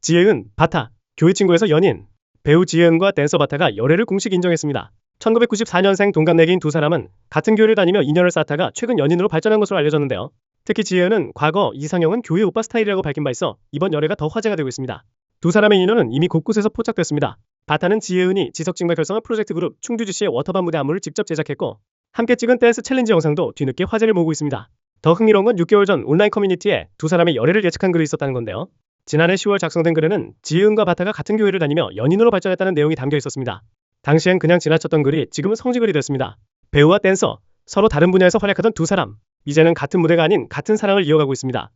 지혜은, 바타, 교회 친구에서 연인. 배우 지혜은과 댄서 바타가 열애를 공식 인정했습니다. 1994년생 동갑내기인 두 사람은 같은 교회를 다니며 인연을 쌓다가 최근 연인으로 발전한 것으로 알려졌는데요. 특히 지혜은은 과거 이상형은 교회 오빠 스타일이라고 밝힌 바 있어 이번 열애가 더 화제가 되고 있습니다. 두 사람의 인연은 이미 곳곳에서 포착됐습니다. 바타는 지혜은이 지석진과 결성한 프로젝트 그룹 충주지시의 워터밤 무대 안무를 직접 제작했고 함께 찍은 댄스 챌린지 영상도 뒤늦게 화제를 모으고 있습니다. 더 흥미로운 건 6개월 전 온라인 커뮤니티에 두 사람의 열애를 예측한 글이 있었다는 건데요. 지난해 10월 작성된 글에는 지혜은과 바타가 같은 교회를 다니며 연인으로 발전했다는 내용이 담겨 있었습니다. 당시엔 그냥 지나쳤던 글이 지금은 성지글이 됐습니다. 배우와 댄서, 서로 다른 분야에서 활약하던 두 사람, 이제는 같은 무대가 아닌 같은 사랑을 이어가고 있습니다.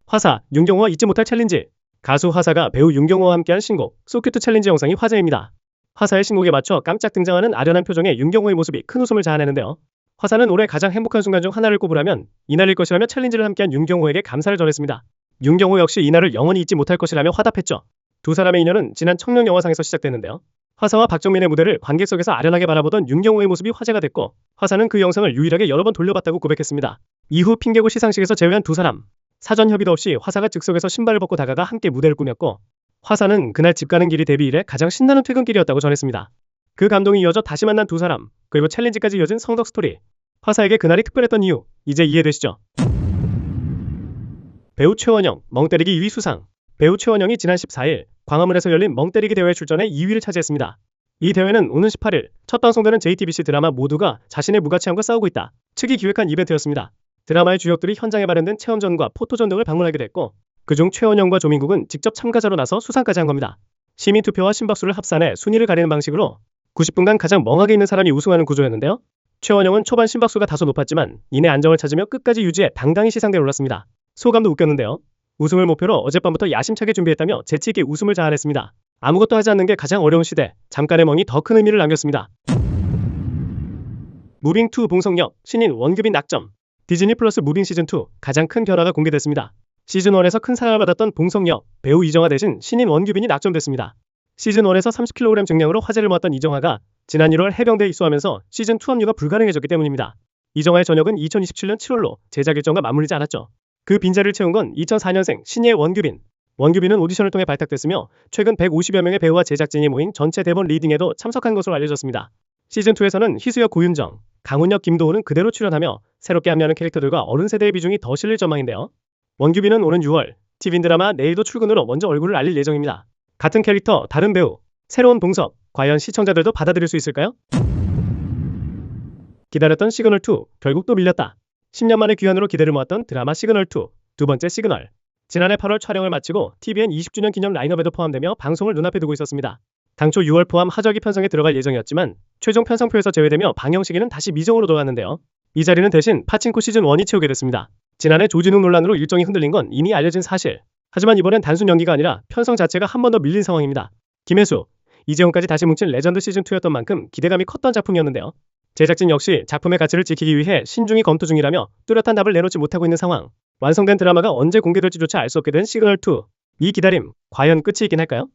화사, 윤경호와 잊지 못할 챌린지. 가수 화사가 배우 윤경호와 함께한 신곡 소큐트 챌린지 영상이 화제입니다. 화사의 신곡에 맞춰 깜짝 등장하는 아련한 표정의 윤경호의 모습이 큰 웃음을 자아내는데요. 화사는 올해 가장 행복한 순간 중 하나를 꼽으라면 이날일 것이라며 챌린지를 함께한 윤경호에게 감사를 전했습니다. 윤경호 역시 이날을 영원히 잊지 못할 것이라며 화답했죠. 두 사람의 인연은 지난 청룡영화상에서 시작됐는데요. 화사와 박정민의 무대를 관객석에서 아련하게 바라보던 윤경호의 모습이 화제가 됐고 화사는 그 영상을 유일하게 여러 번 돌려봤다고 고백했습니다. 이후 핑계고 시상식에서 제외한 두 사람. 사전 협의도 없이 화사가 즉석에서 신발을 벗고 다가가 함께 무대를 꾸몄고 화사는 그날 집 가는 길이 데뷔 이래 가장 신나는 퇴근길이었다고 전했습니다. 그 감동이 이어져 다시 만난 두 사람, 그리고 챌린지까지 이어진 성덕 스토리. 화사에게 그날이 특별했던 이유, 이제 이해되시죠? 배우 최원영, 멍때리기 2위 수상. 배우 최원영이 지난 14일 광화문에서 열린 멍때리기 대회에 출전해 2위를 차지했습니다. 이 대회는 오는 18일 첫 방송되는 JTBC 드라마 모두가 자신의 무가치함과 싸우고 있다 측이 기획한 이벤트였습니다. 드라마의 주역들이 현장에 마련된 체험전과 포토전 등을 방문하게 됐고 그중 최원영과 조민국은 직접 참가자로 나서 수상까지 한 겁니다. 시민투표와 심박수를 합산해 순위를 가리는 방식으로 90분간 가장 멍하게 있는 사람이 우승하는 구조였는데요. 최원영은 초반 심박수가 다소 높았지만 이내 안정을 찾으며 끝까지 유지해 당당히 시상대에 올랐습니다. 소감도 웃겼는데요. 우승을 목표로 어젯밤부터 야심차게 준비했다며 재치있게 웃음을 자아냈습니다. 아무것도 하지 않는 게 가장 어려운 시대, 잠깐의 멍이 더 큰 의미를 남겼습니다. 무빙2 봉성역, 신인 원규빈 낙점. 디즈니 플러스 무빙 시즌2 가장 큰 변화가 공개됐습니다. 시즌1에서 큰 사랑을 받았던 봉성역, 배우 이정아 대신 신인 원규빈이 낙점됐습니다. 시즌1에서 30kg 증량으로 화제를 모았던 이정아가 지난 1월 해병대에 입소하면서 시즌2 합류가 불가능해졌기 때문입니다. 이정아의 전역은 2027년 7월로 제작 일정과 맞물리지 않았죠. 그 빈자리를 채운 건 2004년생 신예의 원규빈. 원규빈은 오디션을 통해 발탁됐으며 최근 150여 명의 배우와 제작진이 모인 전체 대본 리딩에도 참석한 것으로 알려졌습니다. 시즌2에서는 희수역 고윤정, 강훈혁 김도호는 그대로 출연하며 새롭게 합류하는 캐릭터들과 어른 세대의 비중이 더 실릴 전망인데요. 원규빈은 오는 6월 TVN 드라마 내일도 출근으로 먼저 얼굴을 알릴 예정입니다. 같은 캐릭터, 다른 배우, 새로운 동섭, 과연 시청자들도 받아들일 수 있을까요? 기다렸던 시그널2, 결국 또 밀렸다. 10년 만에 귀환으로 기대를 모았던 드라마 시그널2, 두 번째 시그널. 지난해 8월 촬영을 마치고 TVN 20주년 기념 라인업에도 포함되며 방송을 눈앞에 두고 있었습니다. 당초 6월 포함 하절기 편성에 들어갈 예정이었지만 최종 편성표에서 제외되며 방영 시기는 다시 미정으로 돌아갔는데요. 이 자리는 대신 파친코 시즌1이 채우게 됐습니다. 지난해 조진웅 논란으로 일정이 흔들린 건 이미 알려진 사실. 하지만 이번엔 단순 연기가 아니라 편성 자체가 한 번 더 밀린 상황입니다. 김혜수, 이재용까지 다시 뭉친 레전드 시즌2였던 만큼 기대감이 컸던 작품이었는데요. 제작진 역시 작품의 가치를 지키기 위해 신중히 검토 중이라며 뚜렷한 답을 내놓지 못하고 있는 상황. 완성된 드라마가 언제 공개될지조차 알 수 없게 된 시그널2. 이 기다림, 과연 끝이 있긴 할까요?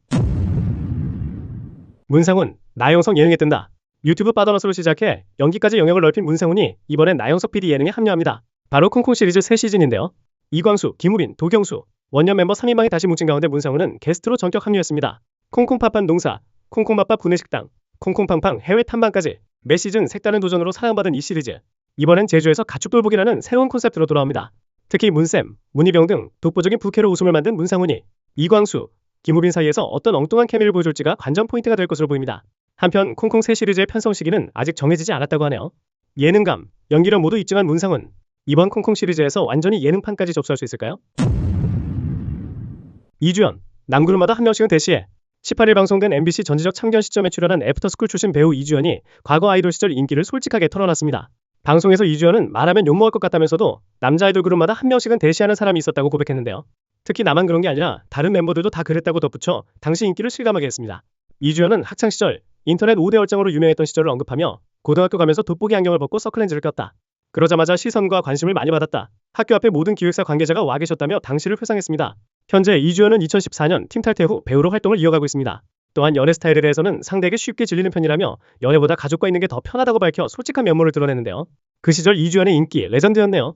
문상훈, 나영석 예능에 뜬다. 유튜브 빠더너스로 시작해 연기까지 영역을 넓힌 문상훈이 이번엔 나영석 PD 예능에 합류합니다. 바로 콩콩 시리즈 새 시즌인데요. 이광수, 김우빈, 도경수, 원년 멤버 3인방이 다시 뭉친 가운데 문상훈은 게스트로 전격 합류했습니다. 콩콩팥빵 농사, 콩콩맛밥 구내식당, 콩콩팡팡 해외 탐방까지 매 시즌 색다른 도전으로 사랑받은 이 시리즈. 이번엔 제주에서 가축 돌보기라는 새로운 콘셉트로 돌아옵니다. 특히 문쌤, 문희병 등 독보적인 부캐로 웃음을 만든 문상훈이 이광수, 김우빈 사이에서 어떤 엉뚱한 케미를 보여줄지가 관전 포인트가 될 것으로 보입니다. 한편 콩콩 새 시리즈의 편성 시기는 아직 정해지지 않았다고 하네요. 예능감, 연기력 모두 입증한 문상훈. 이번 콩콩 시리즈에서 완전히 예능판까지 접수할 수 있을까요? 이주연, 남그룹마다 한 명씩은 대시해. 18일 방송된 MBC 전지적 참견 시점에 출연한 애프터스쿨 출신 배우 이주연이 과거 아이돌 시절 인기를 솔직하게 털어놨습니다. 방송에서 이주연은 말하면 욕먹을 것 같다면서도 남자 아이돌 그룹마다 한 명씩은 대시하는 사람이 있었다고 고백했는데요. 특히 나만 그런 게 아니라 다른 멤버들도 다 그랬다고 덧붙여 당시 인기를 실감하게 했습니다. 이주연은 학창시절 인터넷 5대 얼짱으로 유명했던 시절을 언급하며 고등학교 가면서 돋보기 안경을 벗고 서클렌즈를 꼈다. 그러자마자 시선과 관심을 많이 받았다. 학교 앞에 모든 기획사 관계자가 와 계셨다며 당시를 회상했습니다. 현재 이주연은 2014년 팀 탈퇴 후 배우로 활동을 이어가고 있습니다. 또한 연애 스타일에 대해서는 상대에게 쉽게 질리는 편이라며 연애보다 가족과 있는 게 더 편하다고 밝혀 솔직한 면모를 드러내는데요. 그 시절 이주연의 인기 레전드였네요.